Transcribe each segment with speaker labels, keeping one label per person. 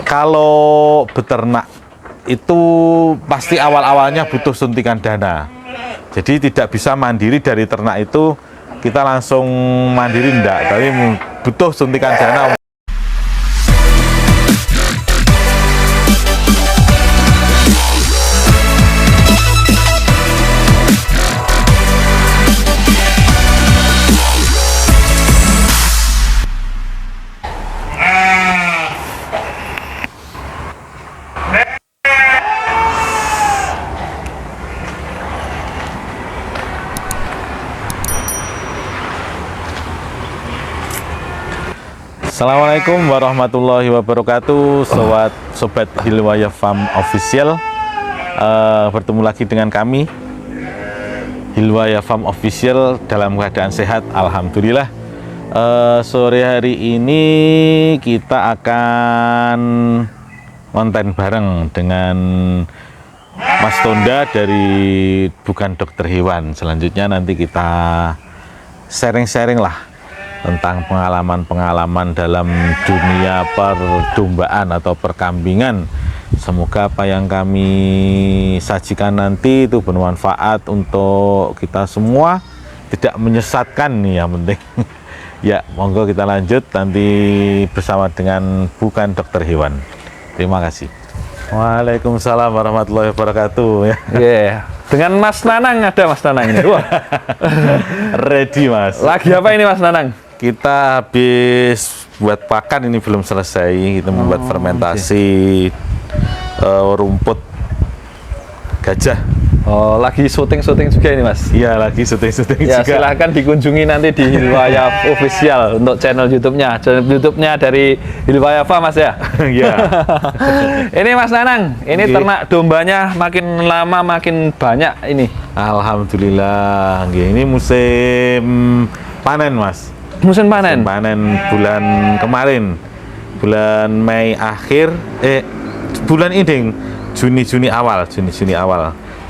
Speaker 1: Kalau beternak itu pasti awal-awalnya butuh suntikan dana. Jadi tidak bisa mandiri dari ternak itu kita langsung mandiri enggak, tapi butuh suntikan dana. Assalamualaikum warahmatullahi wabarakatuh, sobat Hilwaya Farm Official. Bertemu lagi dengan kami Hilwaya Farm Official dalam keadaan sehat, alhamdulillah. Sore hari ini kita akan konten bareng dengan Mas Tonda dari Bukan Dokter Hewan. Selanjutnya nanti kita sharing-sharing lah tentang pengalaman-pengalaman dalam dunia perdombaan atau perkambingan. Semoga apa yang kami sajikan nanti itu bermanfaat untuk kita semua, tidak menyesatkan nih yang penting. Ya, monggo kita lanjut nanti bersama dengan Bukan Dokter Hewan. Terima kasih. Waalaikumsalam warahmatullahi wabarakatuh.
Speaker 2: Yeah. Dengan Mas Nanang, ada Mas Nanang ini. Wah.
Speaker 1: Ready Mas.
Speaker 2: Lagi apa ini Mas Nanang?
Speaker 1: Kita habis buat pakan, ini belum selesai. Kita membuat fermentasi rumput gajah.
Speaker 2: Oh, lagi syuting-syuting juga ini Mas?
Speaker 1: Iya, lagi syuting-syuting
Speaker 2: ya,
Speaker 1: juga.
Speaker 2: silahkan dikunjungi nanti di Hilwaya Official untuk channel YouTube-nya. Channel YouTube-nya dari Hilwaya Farm Mas ya?
Speaker 1: Iya.
Speaker 2: Ini Mas Nanang, ini ternak dombanya makin lama makin banyak ini.
Speaker 1: Alhamdulillah. Ini musim panen Mas.
Speaker 2: Musim panen?
Speaker 1: Musim panen bulan kemarin. Bulan Mei akhir, bulan ini Juni awal.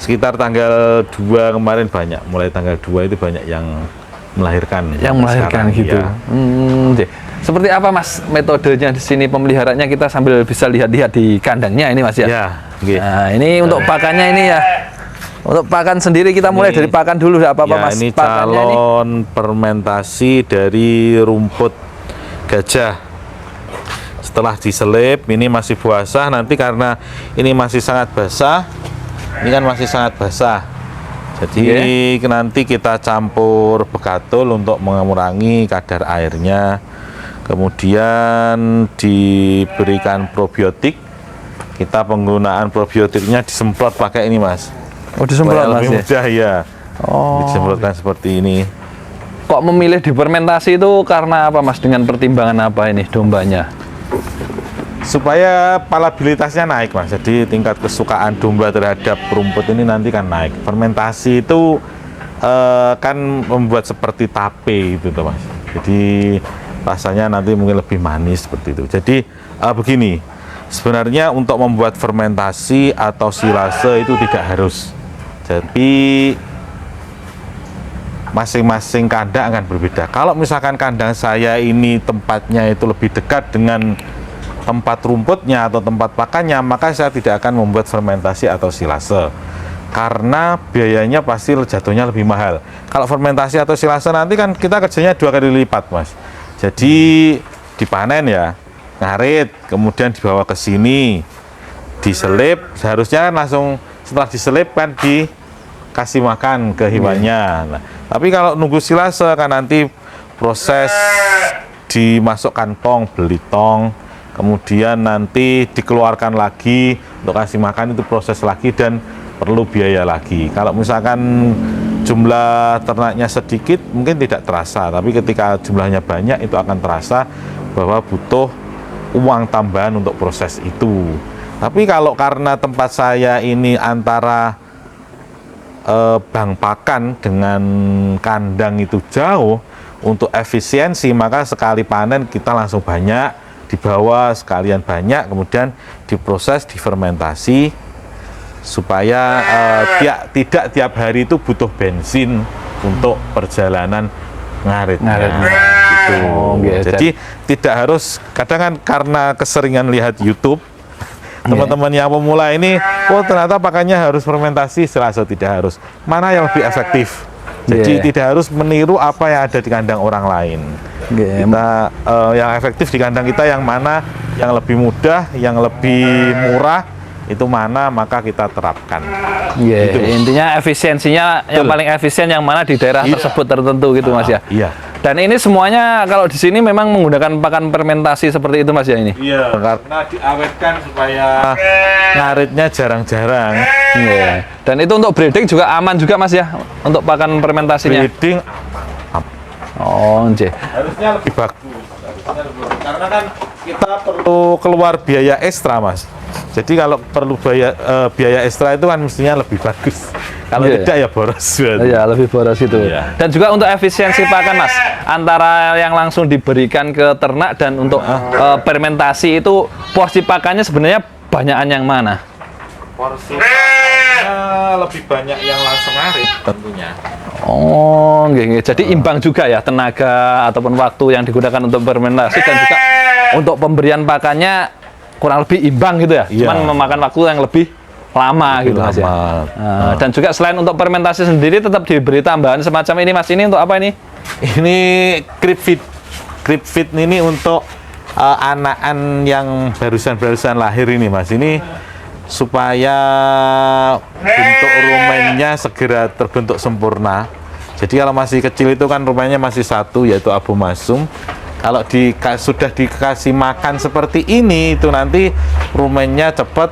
Speaker 1: Sekitar tanggal 2 kemarin banyak, mulai tanggal 2 itu banyak yang melahirkan.
Speaker 2: Yang melahirkan gitu.
Speaker 1: Ya.
Speaker 2: Seperti apa Mas metodenya di sini pemeliharaannya, kita sambil bisa lihat-lihat di kandangnya ini Mas ya?
Speaker 1: Ya, okay.
Speaker 2: Nah, ini untuk pakannya ini ya. Untuk pakan sendiri kita mulai dari pakan dulu apa-apa
Speaker 1: ya,
Speaker 2: Mas?
Speaker 1: Ini
Speaker 2: pakannya
Speaker 1: calon fermentasi dari rumput gajah. Setelah diselip, ini masih basah, nanti karena ini masih sangat basah. Ini kan masih sangat basah, jadi nanti kita campur bekatul untuk mengurangi kadar airnya. Kemudian diberikan probiotik. Kita penggunaan probiotiknya disemprot pakai ini Mas.
Speaker 2: Oh, disemprot Mas
Speaker 1: lebih mudah ya.
Speaker 2: Oh,
Speaker 1: disemprotkan seperti ini.
Speaker 2: Kok memilih difermentasi itu karena apa Mas? Dengan pertimbangan apa ini dombanya?
Speaker 1: Supaya palabilitasnya naik Mas, jadi tingkat kesukaan domba terhadap rumput ini nanti kan naik. Fermentasi itu kan membuat seperti tape gitu Mas, jadi rasanya nanti mungkin lebih manis seperti itu. Jadi begini, sebenarnya untuk membuat fermentasi atau silase itu tidak harus, jadi masing-masing kandang akan berbeda. Kalau misalkan kandang saya ini tempatnya itu lebih dekat dengan tempat rumputnya atau tempat pakannya, maka saya tidak akan membuat fermentasi atau silase karena biayanya pasti jatuhnya lebih mahal. Kalau fermentasi atau silase nanti kan kita kerjanya 2 kali lipat Mas. Jadi dipanen ya, ngarit, kemudian dibawa ke sini, diselip, seharusnya kan langsung setelah diselip kan dikasih makan ke hewannya. Nah, tapi kalau nunggu silase kan nanti proses dimasukkan tong, beli tong, kemudian nanti dikeluarkan lagi untuk kasih makan, itu proses lagi dan perlu biaya lagi. Kalau misalkan jumlah ternaknya sedikit mungkin tidak terasa, tapi ketika jumlahnya banyak itu akan terasa bahwa butuh uang tambahan untuk proses itu. Tapi kalau karena tempat saya ini antara bank pakan dengan kandang itu jauh, untuk efisiensi maka sekali panen kita langsung banyak dibawa sekalian banyak, kemudian diproses, difermentasi supaya tidak tiap hari itu butuh bensin untuk perjalanan ngaritnya. Gitu.
Speaker 2: Oh,
Speaker 1: Jadi tidak harus, kadang kan karena keseringan lihat YouTube Teman-teman yang pemula ini, oh ternyata pakannya harus fermentasi, Silase tidak harus. Mana yang lebih efektif? Jadi tidak harus meniru apa yang ada di kandang orang lain. Kita yang efektif di kandang kita yang mana, yang lebih mudah, yang lebih murah, itu mana maka kita terapkan.
Speaker 2: Gitu. Intinya efisiensinya yang paling efisien yang mana di daerah tersebut tertentu gitu Mas ya.
Speaker 1: Iya.
Speaker 2: Dan ini semuanya kalau di sini memang menggunakan pakan fermentasi seperti itu Mas ya ini.
Speaker 1: Iya. Karena diawetkan supaya ngaritnya jarang-jarang.
Speaker 2: Iya. Dan itu untuk breeding juga aman juga Mas ya untuk pakan fermentasinya.
Speaker 1: Breeding
Speaker 2: Oh, nggih.
Speaker 1: harusnya lebih bagus. Karena kan kita perlu keluar biaya ekstra, Mas. Jadi kalau perlu biaya ekstra itu kan mestinya lebih bagus. Kalau tidak ya boros.
Speaker 2: Iya, lebih boros itu.
Speaker 1: Iya.
Speaker 2: Dan juga untuk efisiensi pakan Mas, antara yang langsung diberikan ke ternak dan untuk fermentasi itu porsi pakannya sebenarnya banyakan yang mana?
Speaker 1: Porsi lebih banyak yang langsung ngarit tentunya.
Speaker 2: Oh, nggih. Jadi imbang juga ya tenaga ataupun waktu yang digunakan untuk fermentasi dan juga untuk pemberian pakannya kurang lebih imbang gitu ya.
Speaker 1: Iya.
Speaker 2: Cuman memakan waktu yang lebih lama gitu Mas ya. Dan juga selain untuk fermentasi sendiri tetap diberi tambahan semacam ini Mas. Ini untuk apa ini?
Speaker 1: Ini creep feed. Creep feed ini untuk anakan yang barusan lahir ini, Mas. Ini supaya bentuk rumennya segera terbentuk sempurna. Jadi kalau masih kecil itu kan rumennya masih satu, yaitu abomasum. Kalau sudah dikasih makan seperti ini, itu nanti rumennya cepat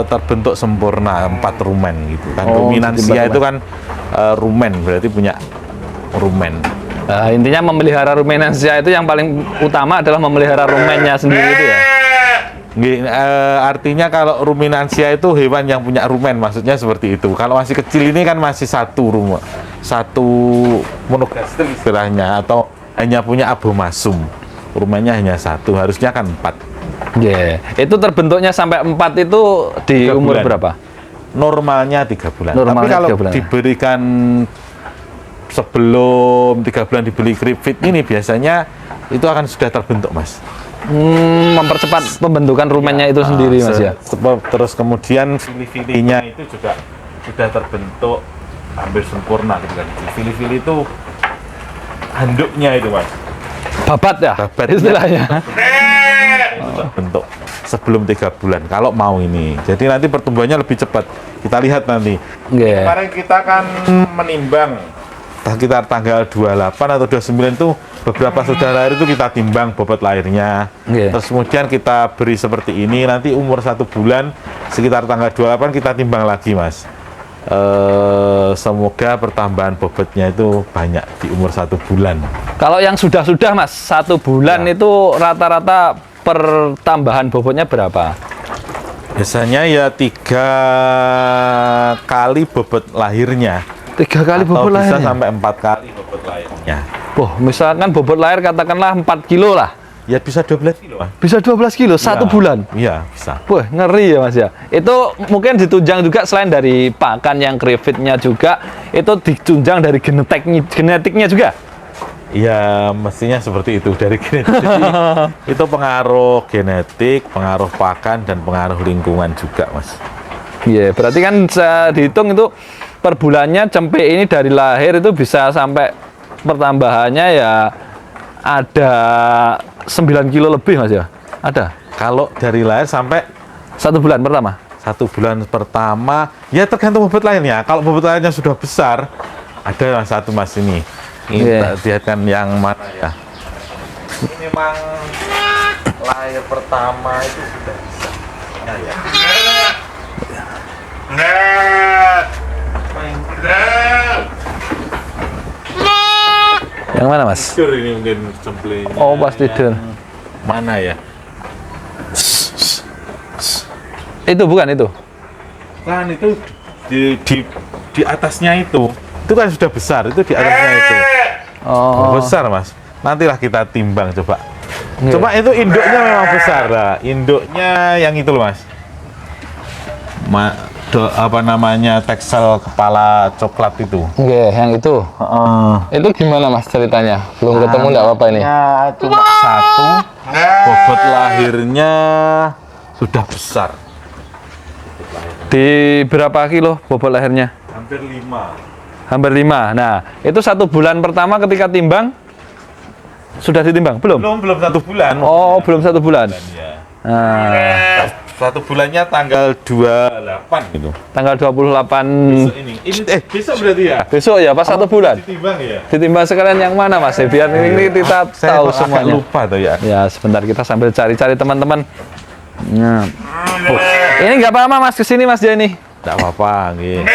Speaker 1: terbentuk sempurna, 4 rumen gitu kan. Ruminansia itu kan rumen, berarti punya rumen.
Speaker 2: Intinya memelihara ruminansia itu yang paling utama adalah memelihara rumennya sendiri itu ya.
Speaker 1: Artinya kalau ruminansia itu hewan yang punya rumen, maksudnya seperti itu. Kalau masih kecil ini kan masih satu monogastrik istilahnya, atau hanya punya abomasum, rumennya hanya satu, harusnya kan 4.
Speaker 2: Itu terbentuknya sampai 4 itu di
Speaker 1: 3
Speaker 2: umur
Speaker 1: bulan.
Speaker 2: berapa?
Speaker 1: Normalnya 3 bulan.
Speaker 2: Normalnya
Speaker 1: Tapi kalau
Speaker 2: 3 bulan.
Speaker 1: diberikan sebelum 3 bulan dibeli creep feed ini, biasanya itu akan sudah terbentuk, Mas.
Speaker 2: Mempercepat pembentukan rumennya itu sendiri Mas ya.
Speaker 1: Terus kemudian fili-filinya itu juga sudah terbentuk hampir sempurna gitu kan. Fili-fili itu handuknya itu, Mas.
Speaker 2: Babat ya?
Speaker 1: Babat
Speaker 2: istilahnya.
Speaker 1: Itu terbentuk sebelum 3 bulan kalau mau ini. Jadi nanti pertumbuhannya lebih cepat. Kita lihat nanti. Kemarin kita kan menimbang sekitar tanggal 28 atau 29 itu beberapa sudah lahir itu kita timbang bobot lahirnya. Terus kemudian kita beri seperti ini, nanti umur 1 bulan sekitar tanggal 28 kita timbang lagi, Mas. Semoga pertambahan bobotnya itu banyak di umur 1 bulan.
Speaker 2: Kalau yang sudah Mas, 1 bulan itu rata-rata pertambahan bobotnya berapa?
Speaker 1: Biasanya ya 3 kali bobot lahirnya.
Speaker 2: 3 kali bobot lahir.
Speaker 1: Bisa sampai 4 kali bobot lahirnya.
Speaker 2: Misalkan bobot lahir katakanlah 4 kilo lah.
Speaker 1: Ya bisa 12 kilo, Mas.
Speaker 2: Bisa 12 kilo 1 bulan.
Speaker 1: Iya, bisa.
Speaker 2: Ngeri ya Mas ya. Itu mungkin ditunjang juga selain dari pakan yang creep feed-nya juga, itu ditunjang dari genetiknya juga.
Speaker 1: Iya, mestinya seperti itu dari genetik. Itu pengaruh genetik, pengaruh pakan, dan pengaruh lingkungan juga, Mas.
Speaker 2: Iya, berarti kan dihitung itu per bulannya cempe ini dari lahir itu bisa sampai pertambahannya ya ada 9 kilo lebih Mas ya? Ada?
Speaker 1: Kalau dari lahir sampai
Speaker 2: 1 bulan pertama?
Speaker 1: 1 bulan pertama, ya tergantung bobot lahirnya. Kalau bobot lahirnya sudah besar, ada satu Mas ini. Ini lihatkan yang mana ya. Ini memang lahir pertama itu sudah bisa. Ya.
Speaker 2: Yang mana Mas?
Speaker 1: Tidur ini mungkin cemplenya.
Speaker 2: Oh, pas tidur.
Speaker 1: Mana ya?
Speaker 2: Itu bukan itu?
Speaker 1: Kan itu di atasnya itu. Itu kan sudah besar, itu di atasnya itu.
Speaker 2: Oh.
Speaker 1: Besar, Mas. Nantilah kita timbang coba. Cuma itu induknya memang besar. Nah, induknya yang itu loh, Mas. Apa namanya, teksel kepala coklat itu.
Speaker 2: Oke, yang itu. Itu gimana Mas ceritanya? Belum ketemu enggak apa-apa ini?
Speaker 1: Cuma 1. Bobot lahirnya sudah besar.
Speaker 2: Di berapa kilo bobot lahirnya?
Speaker 1: Hampir 5.
Speaker 2: Hampir 5. Nah, itu 1 bulan pertama ketika timbang sudah ditimbang? Belum?
Speaker 1: Belum 1 bulan.
Speaker 2: Oh, belum 1 bulan.
Speaker 1: Ya.
Speaker 2: Nah,
Speaker 1: 1 bulannya tanggal 28 gitu.
Speaker 2: tanggal 28
Speaker 1: Besok ini besok berarti ya?
Speaker 2: besok ya, pas 1 bulan.
Speaker 1: Ditimbang ya?
Speaker 2: Ditimbang sekalian yang mana, Mas? Biar ini kita
Speaker 1: Saya
Speaker 2: tahu
Speaker 1: agak
Speaker 2: semuanya.
Speaker 1: lupa tuh ya.
Speaker 2: Ya, sebentar kita sambil cari-cari teman-teman. Nah. Oh, ini nggak apa-apa Mas, kesini Mas Jani.
Speaker 1: Tidak apa-apa, nggih.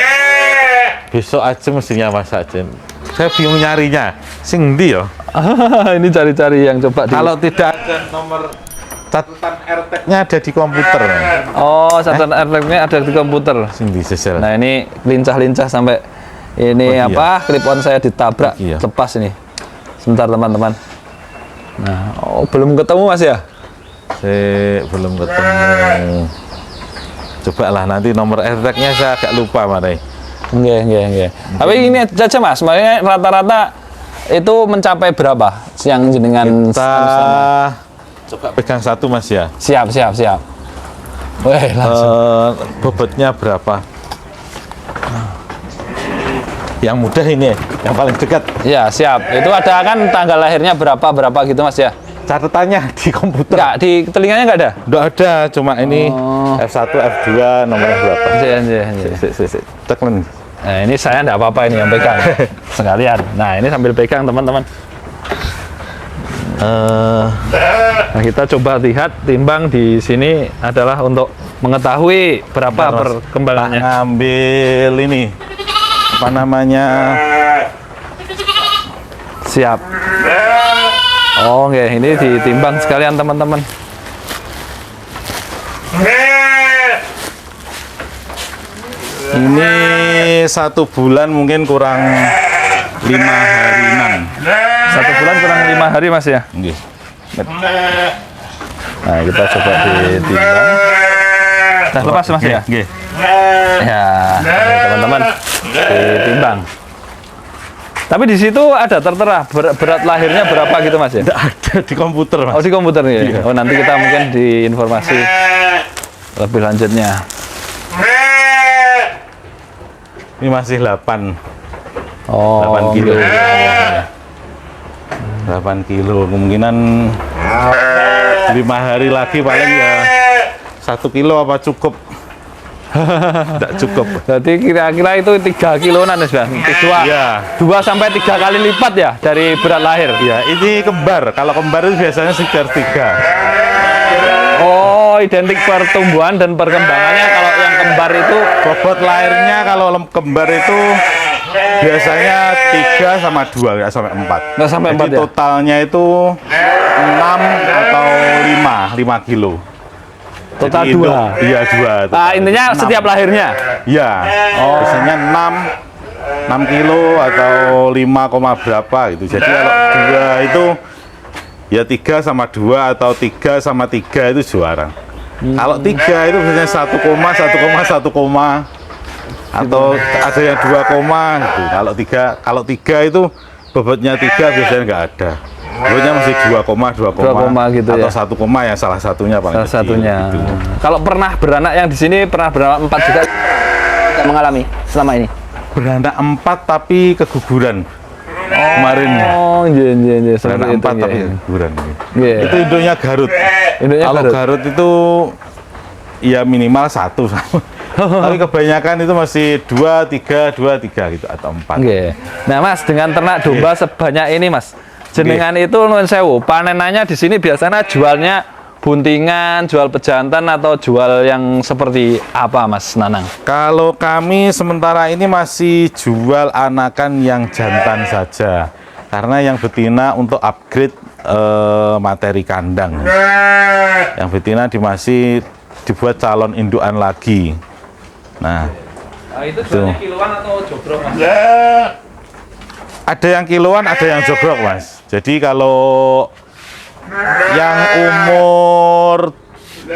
Speaker 1: Besok aja mestinya Mas Ajen. Saya bingung nyarinya. Sing ndi ya?
Speaker 2: Ini cari-cari yang coba di...
Speaker 1: Kalau tidak ada nomor catatan AirTag-nya ada di komputer.
Speaker 2: Oh, catatan AirTag-nya ada di komputer.
Speaker 1: Sing di sesel.
Speaker 2: Nah, ini lincah-lincah sampai ini
Speaker 1: Oh, iya.
Speaker 2: apa? Clip-on saya ditabrak,
Speaker 1: Iya.
Speaker 2: lepas ini. Sebentar teman-teman. Nah, oh, belum ketemu Mas ya?
Speaker 1: Saya belum ketemu. Coba lah nanti nomor AirTag-nya saya agak lupa, Mare.
Speaker 2: Nggih. Tapi ini aja Mas, makanya rata-rata itu mencapai berapa yang jenengan
Speaker 1: Kita
Speaker 2: sama?
Speaker 1: coba pegang satu Mas ya.
Speaker 2: Siap. Weh, langsung.
Speaker 1: Bobotnya berapa? Yang mudah ini, yang paling dekat.
Speaker 2: Ya, siap. Itu ada kan tanggal lahirnya berapa gitu Mas ya?
Speaker 1: Catatannya di komputer.
Speaker 2: Enggak, di telinganya enggak ada?
Speaker 1: Nggak ada, cuma ini F1, F2, nomornya berapa?
Speaker 2: Iya.
Speaker 1: Tekan.
Speaker 2: Nah, ini saya enggak apa-apa ini yang pegang. Sekalian. Nah, ini sambil pegang teman-teman. Nah, kita coba lihat timbang di sini adalah untuk mengetahui berapa perkembangannya.
Speaker 1: Ngambil ini apa namanya?
Speaker 2: Siap. Oh, oke, ini ditimbang sekalian teman-teman.
Speaker 1: Ini 1 bulan mungkin kurang 5 harian.
Speaker 2: 1 bulan kurang 5 hari Mas ya.
Speaker 1: Nggih.
Speaker 2: Nah, kita coba ditimbang. Nah, lepas Mas ya.
Speaker 1: Nggih.
Speaker 2: Ya, oke, teman-teman, ditimbang. Tapi di situ ada tertera berat lahirnya berapa gitu Mas ya?
Speaker 1: Tidak ada di komputer, Mas.
Speaker 2: Oh, di komputer nih.
Speaker 1: Iya.
Speaker 2: Oh, nanti kita mungkin di informasi lebih lanjutnya.
Speaker 1: Ini masih 8
Speaker 2: Oh,
Speaker 1: kilo.
Speaker 2: oke.
Speaker 1: 8 kilo. Kemungkinan 5 hari lagi paling ya 1 kilo apa cukup? Tidak cukup.
Speaker 2: Berarti kira-kira itu 3 kiloan ya, Bang?
Speaker 1: Iya.
Speaker 2: 2 sampai 3 kali lipat ya dari berat lahir.
Speaker 1: Ya, ini kembar. Kalau kembar itu biasanya sekitar 3.
Speaker 2: Oh, identik pertumbuhan dan perkembangannya. Kalau yang kembar itu
Speaker 1: Bobot lahirnya kalau kembar itu biasanya 3 sama 2, nggak sampai 4.
Speaker 2: Nggak sampai
Speaker 1: Jadi
Speaker 2: 4 ya?
Speaker 1: totalnya itu 6 atau 5 kilo.
Speaker 2: total
Speaker 1: Jadi
Speaker 2: 2.
Speaker 1: Iya, 2.
Speaker 2: Nah, intinya setiap lahirnya.
Speaker 1: Iya. Biasanya 6 kilo atau 5, berapa gitu. Jadi kalau 2 itu ya 3 sama 2 atau 3 sama 3 itu juara. Kalau 3 itu biasanya 1, atau ada yang 2, gitu. Kalau 3 itu bobotnya 3 biasanya nggak ada. Bobotnya masih 2,
Speaker 2: gitu
Speaker 1: atau
Speaker 2: ya.
Speaker 1: 1, ya salah satunya paling
Speaker 2: Salah
Speaker 1: kecil,
Speaker 2: satunya.
Speaker 1: gitu.
Speaker 2: Kalau pernah beranak yang di sini pernah beranak 4 juga tidak mengalami selama ini.
Speaker 1: Beranak 4 tapi keguguran. Kemarin ya.
Speaker 2: Oh, iya.
Speaker 1: Beranak 4 tapi
Speaker 2: iya.
Speaker 1: keguguran.
Speaker 2: Iya.
Speaker 1: Itu induknya Garut.
Speaker 2: Induknya
Speaker 1: Kalau
Speaker 2: Garut.
Speaker 1: Garut itu ya minimal 1 tapi kebanyakan itu masih 2, 3 gitu atau 4.
Speaker 2: Oke. Nah, Mas, dengan ternak domba sebanyak ini, Mas, jenengan itu nuwun sewu, panenannya di sini biasanya jualnya buntingan, jual pejantan atau jual yang seperti apa, Mas Nanang?
Speaker 1: Kalau kami sementara ini masih jual anakan yang jantan saja, karena yang betina untuk upgrade materi kandang. Yang betina masih dibuat calon indukan lagi. Nah,
Speaker 2: itu jualnya kiloan atau jogrok, Mas?
Speaker 1: ada yang kiloan, ada yang jogrok, Mas. Jadi kalau yang umur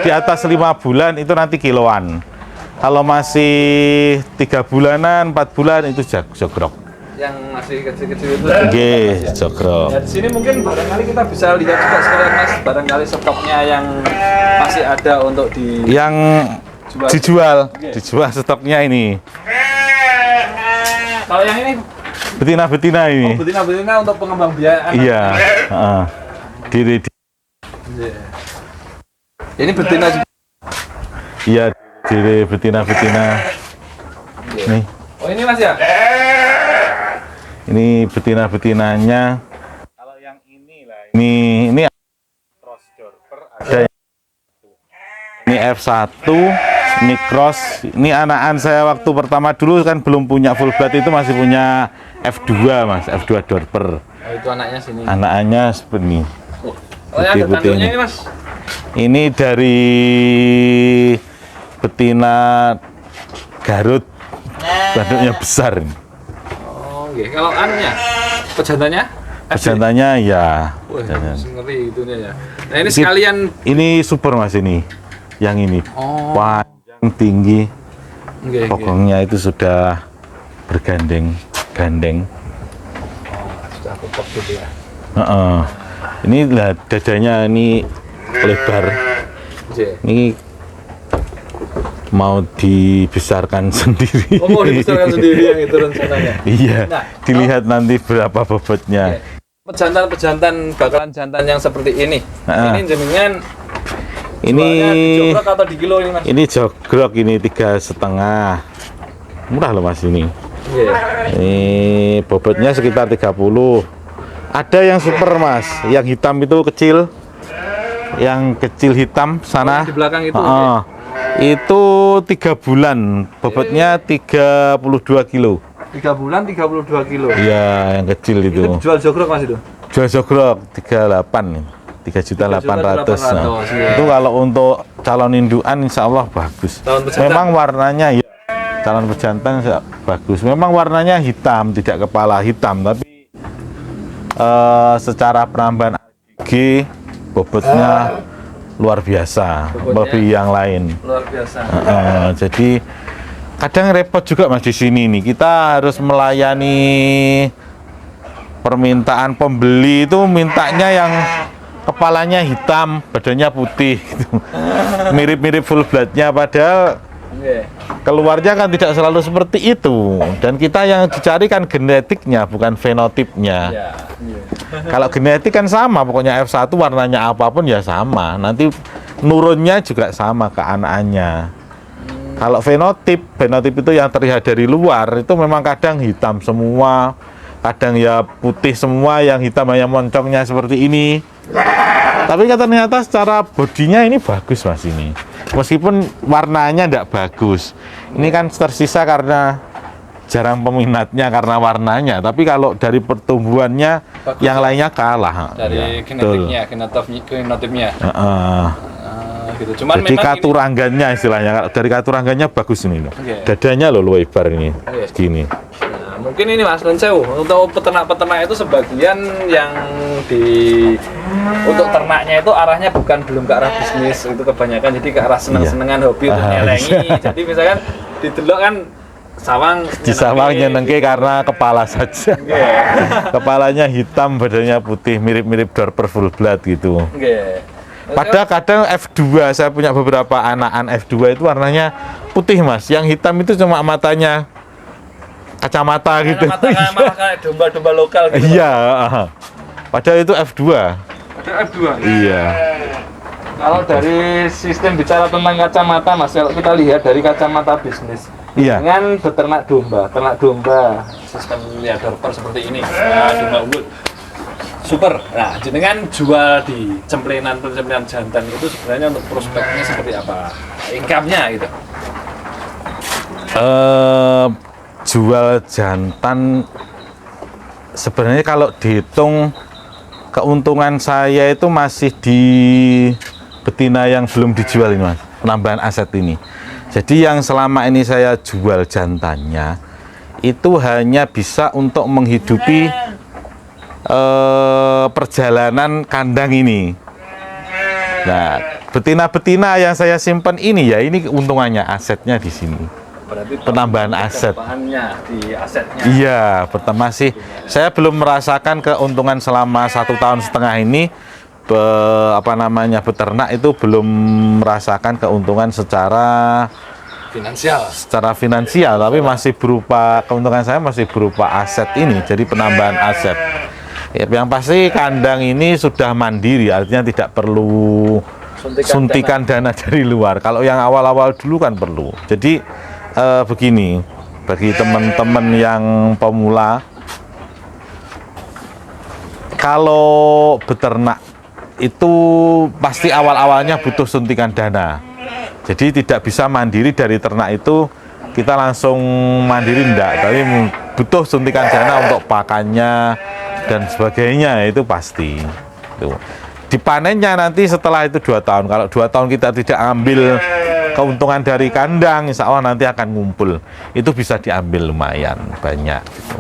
Speaker 1: di atas 5 bulan itu nanti kiloan. Kalau masih 3 bulanan, 4 bulan itu jogrok.
Speaker 2: yang masih kecil-kecil itu.
Speaker 1: Oke, jogrok.
Speaker 2: Ya, di sini mungkin barangkali kita bisa lihat juga sekalian Mas, barangkali stoknya yang masih ada untuk
Speaker 1: Yang
Speaker 2: Jual.
Speaker 1: dijual stoknya ini.
Speaker 2: Kalau yang ini
Speaker 1: Betina-betina ini.
Speaker 2: betina-betina untuk pengembang biak anak.
Speaker 1: Iya. Heeh. Diri
Speaker 2: Iya. Ini betina juga.
Speaker 1: iya, diri betina-betina. Nih,
Speaker 2: Oh, ini Mas ya?
Speaker 1: ini betina-betinanya. Kalau yang ini lah. Ini cross dorper ada yang ini F1, ini cross. Ini anakan saya waktu pertama dulu kan belum punya full blood, itu masih punya F2 Mas, F2 dorper.
Speaker 2: Oh, itu anaknya sini.
Speaker 1: Anakannya seperti ini.
Speaker 2: Oh, ya, ada
Speaker 1: Putih-putih
Speaker 2: tanduknya
Speaker 1: ini.
Speaker 2: ini Mas.
Speaker 1: Ini dari betina Garut, tanduknya besar.
Speaker 2: Oh, oke. Kalau anunya, pejantannya?
Speaker 1: Pejantannya ya.
Speaker 2: Wah,
Speaker 1: jantan.
Speaker 2: ngeri itu ya. Nah, ini sekalian.
Speaker 1: Ini super Mas ini. Yang ini
Speaker 2: Oh.
Speaker 1: panjang tinggi,
Speaker 2: Oke, oke.
Speaker 1: pokoknya itu sudah gandeng.
Speaker 2: Sudah tetap gitu ya.
Speaker 1: Heeh. Ini lah dadanya ini lebar.
Speaker 2: Oke.
Speaker 1: Ini mau dibesarkan sendiri.
Speaker 2: Oh, mau dibesarkan sendiri yang itu rencananya.
Speaker 1: Iya.
Speaker 2: Nah,
Speaker 1: Dilihat nanti berapa bobotnya.
Speaker 2: Pejantan bakalan jantan yang seperti ini.
Speaker 1: Ah.
Speaker 2: Ini jenengan
Speaker 1: Ini
Speaker 2: jualnya di jogrok atau di kilo ini Mas?
Speaker 1: ini jogrok ini 3,5. Murah loh Mas ini.
Speaker 2: Iya.
Speaker 1: Ini bobotnya sekitar 30. Ada yang super Mas, yang hitam itu kecil. Yang kecil hitam sana.
Speaker 2: Di belakang itu.
Speaker 1: Heeh. Itu 3 bulan, bobotnya 32 kilo.
Speaker 2: 3 bulan 32 kilo.
Speaker 1: Iya, yang kecil
Speaker 2: Itu
Speaker 1: itu.
Speaker 2: jual jogrok Mas itu?
Speaker 1: Jual jogrok 38, 3.800.000. Nah,
Speaker 2: iya.
Speaker 1: itu kalau untuk calon indukan insya Allah bagus.
Speaker 2: Calon pejantan?
Speaker 1: Memang warnanya ya, calon pejantan bagus. Memang warnanya hitam, tidak kepala hitam, tapi secara penambahan AGG bobotnya luar biasa,
Speaker 2: Bobotnya
Speaker 1: lebih yang lain.
Speaker 2: Luar biasa.
Speaker 1: Jadi kadang repot juga Mas di sini nih. Kita harus melayani permintaan pembeli itu mintanya yang kepalanya hitam, badannya putih gitu. Mirip-mirip full bloodnya, padahal
Speaker 2: Oke.
Speaker 1: keluarnya kan tidak selalu seperti itu. Dan kita yang dicari kan genetiknya, bukan fenotipnya.
Speaker 2: Ya. Iya.
Speaker 1: Kalau genetik kan sama, pokoknya F1 warnanya apapun ya sama. Nanti nurunnya juga sama ke anaknya. Kalau fenotip itu yang terlihat dari luar, itu memang kadang hitam semua, kadang ya putih semua, yang hitam hanya moncongnya seperti ini. Tapi ternyata secara bodinya ini bagus Mas ini. Meskipun warnanya tidak bagus. Ini kan tersisa karena jarang peminatnya karena warnanya. Tapi kalau dari pertumbuhannya
Speaker 2: Bagus,
Speaker 1: yang
Speaker 2: ya?
Speaker 1: lainnya kalah.
Speaker 2: Dari
Speaker 1: Ya,
Speaker 2: genetiknya, genotipnya. Gitu. Cuman
Speaker 1: Jadi
Speaker 2: memang
Speaker 1: katuranggannya istilahnya. Kalau dari katuranggannya bagus ini loh.
Speaker 2: Oke.
Speaker 1: Dadanya loh lebar ini.
Speaker 2: Oke.
Speaker 1: Segini.
Speaker 2: Nah, mungkin ini Mas Nunsewu, untuk peternak-peternak itu sebagian yang untuk ternaknya itu arahnya belum ke arah bisnis, itu kebanyakan jadi ke arah seneng-senengan hobi untuk nyelengi. Jadi misalkan didelok kan sawang
Speaker 1: Di sawang nyenengke karena kepala saja. Kepalanya hitam, badannya putih, mirip-mirip dorper full blood gitu.
Speaker 2: Nggih.
Speaker 1: Padahal kadang F2, saya punya beberapa anakan F2 itu warnanya putih Mas. Yang hitam itu cuma matanya, kacamata gitu.
Speaker 2: Mata malah kayak domba-domba lokal gitu.
Speaker 1: Iya. Padahal itu F2.
Speaker 2: Ada F2.
Speaker 1: Iya.
Speaker 2: Kalau dari sistem bicara tentang kacamata Mas, kalau kita lihat dari kacamata bisnis,
Speaker 1: Iya.
Speaker 2: dengan beternak domba, ternak domba, sistem ya dorper seperti ini, nah, domba unggul, super. Nah, jenengan jual di cemplenan jantan itu sebenarnya untuk prospeknya seperti apa? Income-nya gitu.
Speaker 1: Jual jantan sebenarnya kalau dihitung keuntungan saya itu masih di betina yang belum dijual ini Mas, penambahan aset ini. Jadi yang selama ini saya jual jantannya itu hanya bisa untuk menghidupi perjalanan kandang ini. Nah, betina-betina yang saya simpan ini ya ini keuntungannya, asetnya di sini.
Speaker 2: Berarti
Speaker 1: penambahan aset.
Speaker 2: tambahannya di asetnya.
Speaker 1: Iya, pertama sih saya belum merasakan keuntungan selama 1,5 tahun ini. Beternak itu belum merasakan keuntungan secara finansial, tapi masih berupa keuntungan saya masih berupa aset ini, jadi penambahan aset. Ya, yang pasti kandang ini sudah mandiri, artinya tidak perlu suntikan dana dari luar. Kalau yang awal-awal dulu kan perlu. Jadi begini, bagi teman-teman yang pemula, kalau beternak itu pasti awal-awalnya butuh suntikan dana. Jadi tidak bisa mandiri dari ternak itu kita langsung mandiri enggak, tapi butuh suntikan dana untuk pakannya dan sebagainya, itu pasti. Itu. Dipanennya nanti setelah itu 2 tahun. Kalau 2 tahun kita tidak ambil keuntungan dari kandang, insya Allah nanti akan ngumpul. Itu bisa diambil lumayan banyak. Gitu.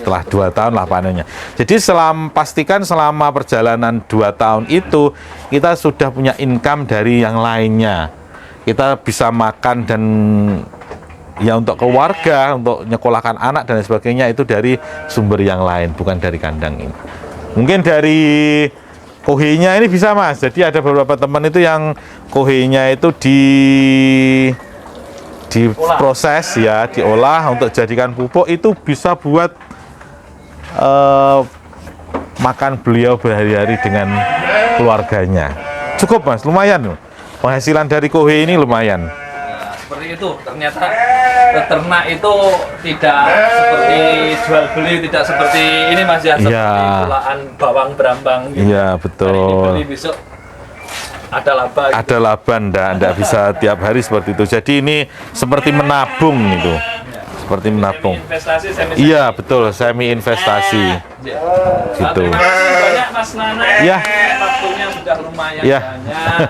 Speaker 1: Setelah 2 tahun lah panennya. Jadi pastikan selama perjalanan 2 tahun itu kita sudah punya income dari yang lainnya. Kita bisa makan dan ya untuk keluarga, untuk nyekolahkan anak dan sebagainya itu dari sumber yang lain, bukan dari kandang ini. Mungkin dari kohenya ini bisa Mas. Jadi ada beberapa teman itu yang kohenya itu diproses ya, diolah untuk jadikan pupuk, itu bisa buat makan beliau berhari-hari dengan keluarganya. Cukup Mas, lumayan. Penghasilan dari kohe ini lumayan.
Speaker 2: Nah, seperti itu. Ternyata peternak itu tidak seperti jual beli, tidak seperti ini Mas ya, seperti olahan bawang berambang gitu.
Speaker 1: Iya, betul.
Speaker 2: Hari ini beli, besok ada laba gitu.
Speaker 1: Ada laba, enggak bisa tiap hari seperti itu. Jadi ini seperti menabung gitu. Seperti menabung.
Speaker 2: Semi
Speaker 1: iya, betul, semi investasi. Gitu.
Speaker 2: Terima kasih banyak Mas Nana.
Speaker 1: Iya.
Speaker 2: Waktunya sudah lumayan
Speaker 1: Iya.
Speaker 2: banyak.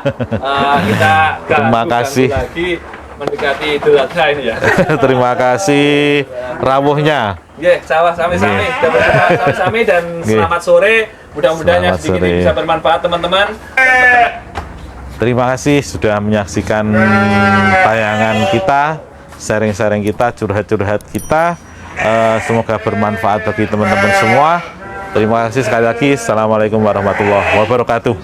Speaker 2: Kita
Speaker 1: Terima kasih.
Speaker 2: Lagi mendekati Idul Adha ini ya.
Speaker 1: Terima kasih rawuhnya.
Speaker 2: Nggih, sawah sami-sami. Sudah bersama sami-sami dan selamat sore. Mudah-mudahan yang sedikit ini bisa bermanfaat teman-teman.
Speaker 1: Terima kasih sudah menyaksikan tayangan kita, sharing-sharing kita, curhat-curhat kita. Semoga bermanfaat bagi teman-teman semua. Terima kasih sekali lagi. Assalamualaikum warahmatullahi wabarakatuh.